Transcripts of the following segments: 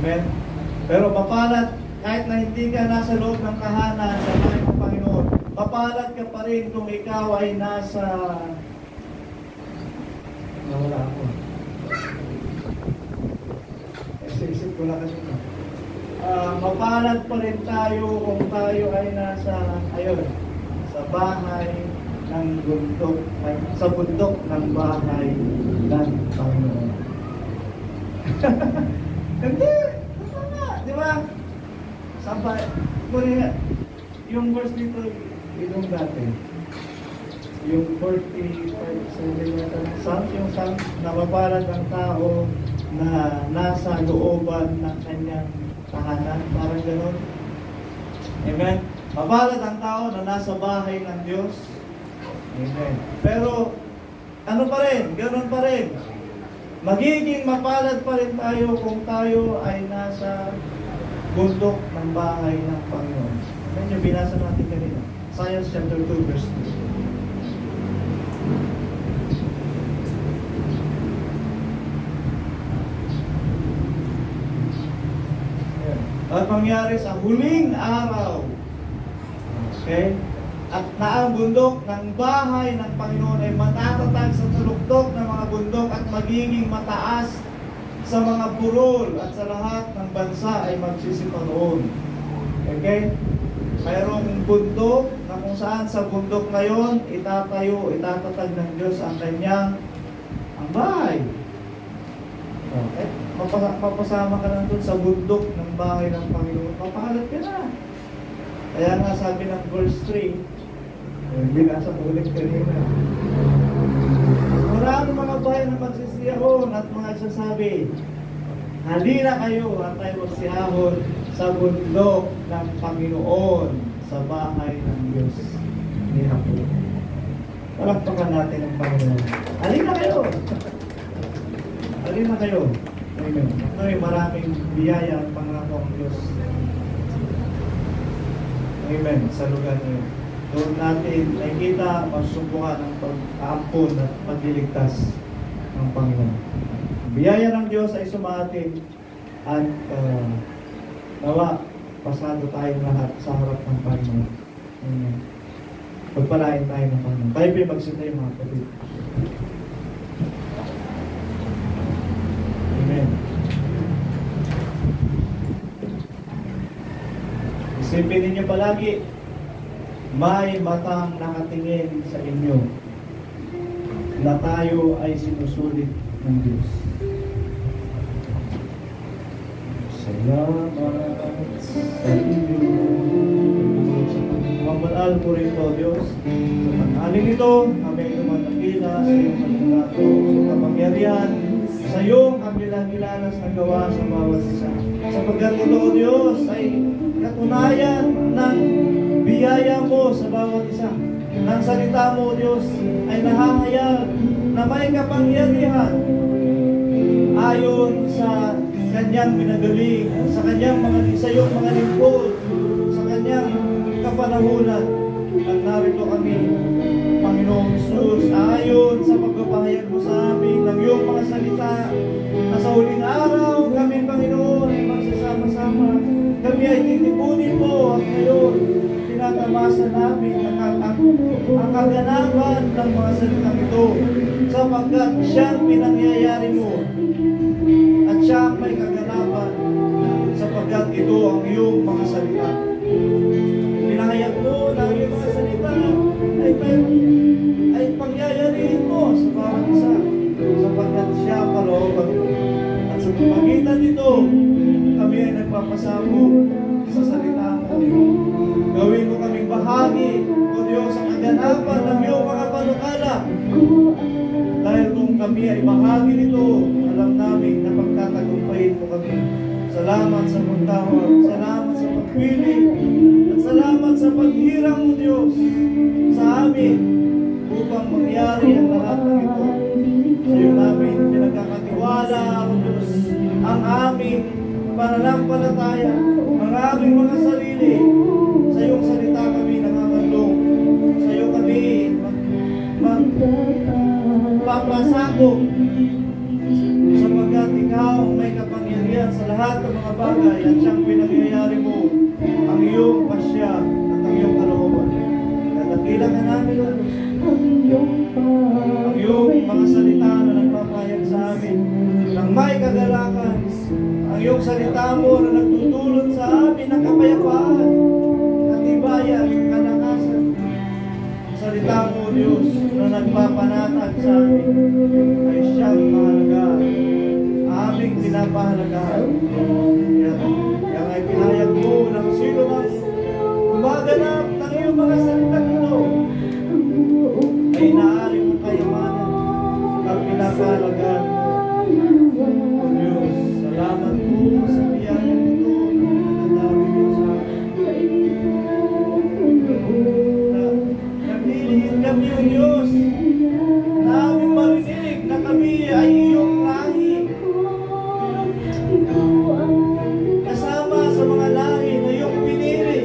Amen? Pero mapalad, kahit na hindi ka nasa loob ng tahanan sa bahay ng Panginoon, mapalad ka pa rin kung ikaw ay nasa... Nawala ako. Isip ko na kasi ito. Mapalad pa rin tayo kung tayo ay nasa, ayun, sa bahay ng bundok, sa bundok ng bahay ng Panginoon. Hindi! Tama! Di ba? Sabay, yung verse dito, ilong dati. Yung 45, Psalms, yung Psalms, napapalad ang tao na nasa looban ng kanyang tahanan. Parang gano'n. Amen? Mapalad ang tao na nasa bahay ng Diyos. Amen. Pero, ano pa rin? Gano'n pa rin. Magiging mapalad pa rin tayo kung tayo ay nasa bundok ng bahay ng Panginoon. Amen? Yung binasa natin kanina. Isaiah chapter 2 verse 2. At mangyari sa huling araw, okay? At na ang bundok ng bahay ng Panginoon ay matatatag sa tuluktok ng mga bundok at magiging mataas sa mga burol at sa lahat ng bansa ay magsisiparoon. Okay? Mayroong bundok na kung saan sa bundok ngayon itatatag ng Diyos ang kanyang bahay. Okay? Mapasama ka na doon sa bundok ng bahay ng Panginoon. Mapalad ka na. Kaya nga sabi ng verse 3, binasa ko ulit kanina. Maraming mga bahay na magsisiyahon at mga nagsasabi, halina kayo at tayo magsiyahon sa bundok ng Panginoon, sa bahay ng Diyos ni Jacob. Palakpakan natin ang Panginoon. Halina kayo! Halina kayo! Amen. Ito'y maraming biyaya at pangako ang Diyos. Amen. Sa lugar niyo. Doon natin nakikita masubukan ng pag-aampon at pagliligtas ng Panginoon. Biyaya ng Diyos ay sumating at nawa, pasado tayong lahat sa harap ng Panginoon. Amen. Pagpalain tayo ng Panginoon. Tayo pa magsita yung mga kapatid. Amen. Isipin ninyo palagi, may matang nakatingin sa inyo na tayo ay sinusulit ng Diyos. Salamat sa inyo. Mamalal po rin ito, Diyos. Sa pag-alin ito, kami ay lumatangila sa iyong pagkakato, sa kapangyarihan, sa iyong kabilang-ilalas na gawa sa bawat isa. Sapagkat ito, Diyos, ay katunayan ng biyaya mo sa bawat isa. Nang salita mo, Diyos, ay nahahayag na may kapangyarihan ayon sa kanyang minagaling, sa kanyang sa iyong mga lingkod, sa kanyang kapanahunan. At narito kami, Panginoong Jesus, ayon sa pagpapahayag mo sa amin ng iyong mga salita, na sa huling araw kami, Panginoon, ay magsasama-sama. Kami ay titipunin mo at ngayon tinatamasa namin ang kaganapan ng mga salitang ito, sapagkat siyang pinangyayari mo at siyang may kaganapan, sapagkat ito ang iyong mga salita. Pinahayag mo na ang iyong mga salita ay pangyayarihin mo sa bawat isa, sapagkat siya kalooban mo. At sa pamagitan nito, kami ay nagpapasabog sa salita mo. Gawin mo kaming bahagi, O Diyos, ang kaganapan ng iyong mga panukala. Dahil kung kami ay bahagi nito, alam namin na pagtatagumpayin mo kami. Salamat sa pagtawag, salamat sa pagpili, at salamat sa paghirang mo, Diyos, sa amin upang mangyari ang lahat ng ito. Sa iyo namin pinagkakatiwala, O Diyos, ang aming pananampalataya, ang aming mga sarili. Sa iyong salita kami nangangalong, sa iyo kami magpapasakop, sapagkat ikaw may kapangyarihan sa lahat ng mga bagay at siyang pinagyayari mo ang iyong pasya at ang iyong kalooban. Nadakila ka namin, Lord. Ang iyong mga salita na nagpapahayag sa amin ng may kagalakan. Ang iyong salita mo na nagtutulot sa amin ng kapayapaan, katibayan, kalakasan. Ang salita mo, Diyos, na nagpapanatag sa amin ay siyang mahalaga. Aming pinapahalagahan. Kaya ay pinahayag mo ng sino mang gumaganap ng iyong mga salitang ito ay inaari mo kayamanan at pinapahalagahan mo. O Diyos, salamat po sa biyaya nito na nagdadami mo sa akin. Naglilihit kami, O Diyos, na aming marinig na kami ay iyong lahi. Kasama sa mga lahi na iyong pinili.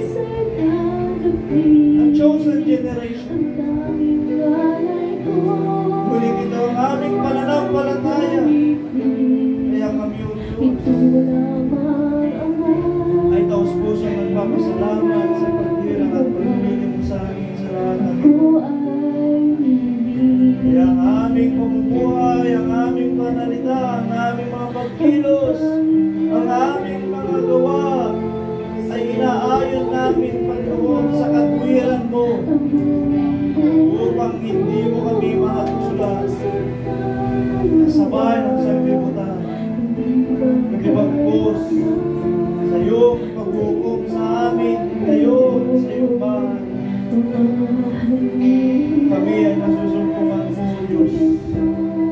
A chosen generation. Ngunit ito ang aming pananampalataya. Kaya kami, O Diyos, ay taus-pusong nagpapasalamat sa pagdirang at pagpili mo sa amin sa lahat ng ito. Kaya ang aming pamumuhay, ang aming panalita, ang aming mga pagkilos, ang aming mga gawa ay inaayon namin, Panginoon, sa katwiran mo upang hindi mo kami makatulad kasabay ng sanglibutan. Nagibagpos sa iyong paghukom sa amin ngayon sa iyong bahay. Kami ay nasusumpungan mo, Diyos,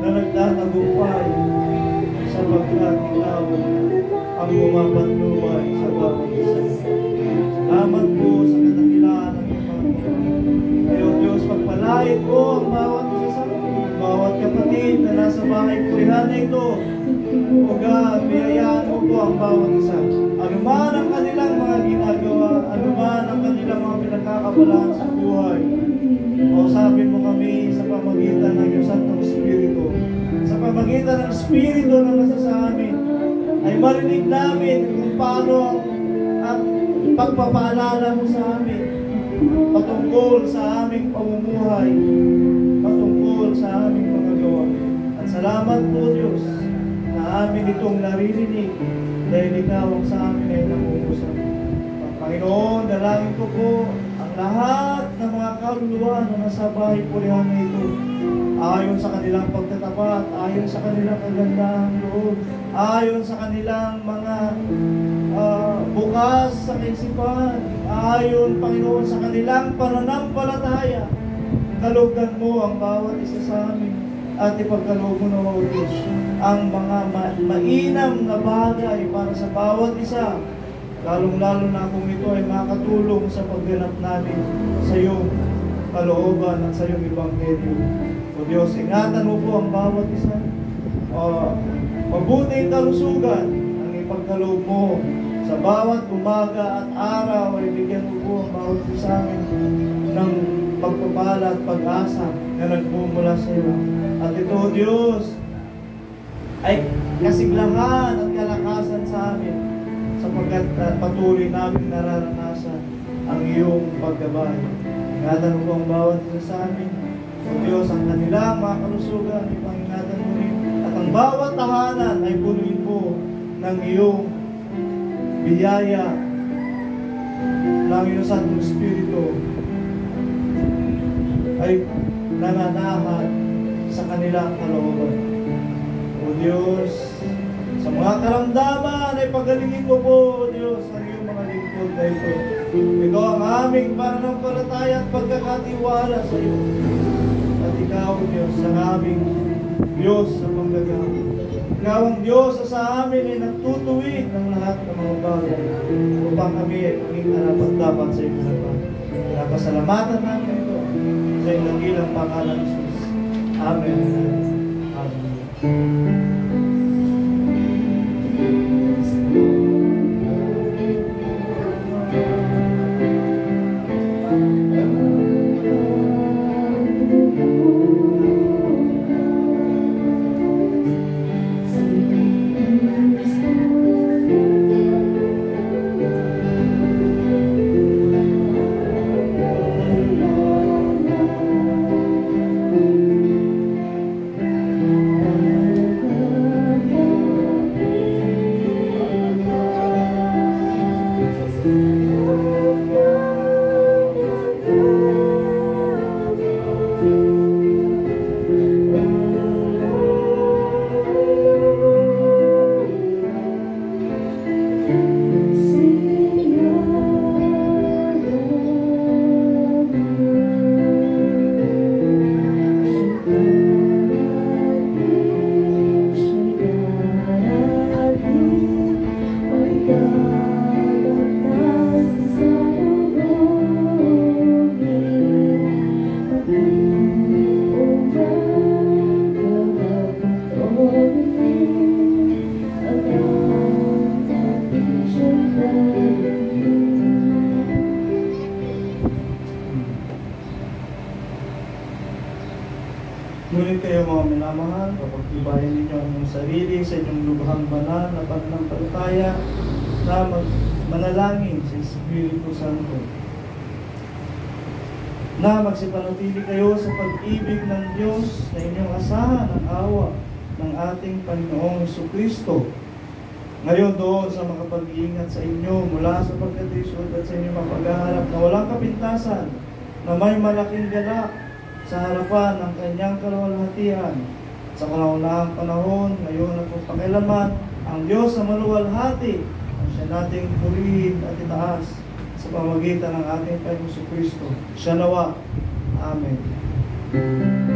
na nagtatagumpay sapagkat ikaw ang bumapatnubay sa bawat isa. Salamat po sa kadakilaan ng iyong Panginoon. Kaya, Diyos, pagpalain po ang bawat isa sa amin, bawat kapatid na nasa bahay pulihan na ito. O God, biyayaan mo po ang bawat isa. Anuman ang kanilang mga ginagawa, anuman ang kanilang mga pinagkakabalaan sa buhay, kausapin mo kami sa pamagitan ng iyong Santong Espiritu. Sa pamagitan ng Espiritu na nasa sa amin, ay marinig namin kung paano ang pagpapaalala mo sa amin patungkol sa aming pamumuhay, patungkol sa aming mga gawa. At salamat po, Diyos, na amin itong naririnig dahil ikaw ang sa amin ay nangungusap. Panginoon, dalangin ko po ang lahat ng mga kaluluwa na nasa bahay pulihan na ito, ayon sa kanilang pagtatapat, ayon sa kanilang kagandahang loob, ayon sa kanilang mga bukas sa kaisipan, ayon, Panginoon, sa kanilang pananampalataya. Kalugdan mo ang bawat isa sa amin at ipagkaloob mo na, O Diyos, ang mga mainam na bagay para sa bawat isa, lalong-lalo na kung ito ay makatulong sa pagganap namin sa iyong kalooban at sa iyong ebanghelyo. O Diyos, ingatan mo po ang bawat isa. Mabuting kalusugan ang ipagkaloob mo sa bawat umaga at araw, ay bigyan mo po ang bawat isa amin ng pagpapala at pag-asa na nagmumula sa iyo. At ito, Diyos, ay kasiglahan at kalakasan sa amin sapagkat patuloy namin nararanasan ang iyong paggabay. Ingatan mo po ang bawat isa sa amin. O Diyos, ang kanilang mga kalusugan, ipangingatan mo rin. At ang bawat tahanan ay punuin po ng iyong biyaya ng iyong Santong Espiritu ay nananahan sa kanilang kalooban. O Diyos, sa mga karamdaman ay pagalingin mo po, O Diyos, ang iyong mga lingkod na ito. Ito ang aming pananampalataya at pagkakatiwala sa iyo. At ikaw, Diyos, ang aming Diyos sa panggagawa. Ikaw ang Diyos sa amin ay nagtutuwid ng lahat ng mga bagay upang kami ay maging karapat-dapat sa iyong harapan. Kaya pasalamatan namin ito sa iyong dakilang pangalan ni Jesus. Amen. Amen. minamahal, kapagtibayan ninyo ang inyong sarili sa inyong lubhang banal na pananampalataya na manalangin sa Espiritu Santo. Na magsipanatili kayo sa pag-ibig ng Diyos na inyong asahan ang awa ng ating Panginoong Jesucristo. Ngayon doon sa makapag-iingat sa inyo mula sa pagkatrisod at sa inyong mapaghaharap na walang kapintasan, na may malaking galak sa harapan ng kanyang kaluwalhatian sa kauna-unahang panahon, ngayon at pagpakilaman, ang Diyos na maluwalhati ang siya nating purihin at itaas sa pamamagitan ng ating Panginoong Jesucristo. Siya nawa. Amen.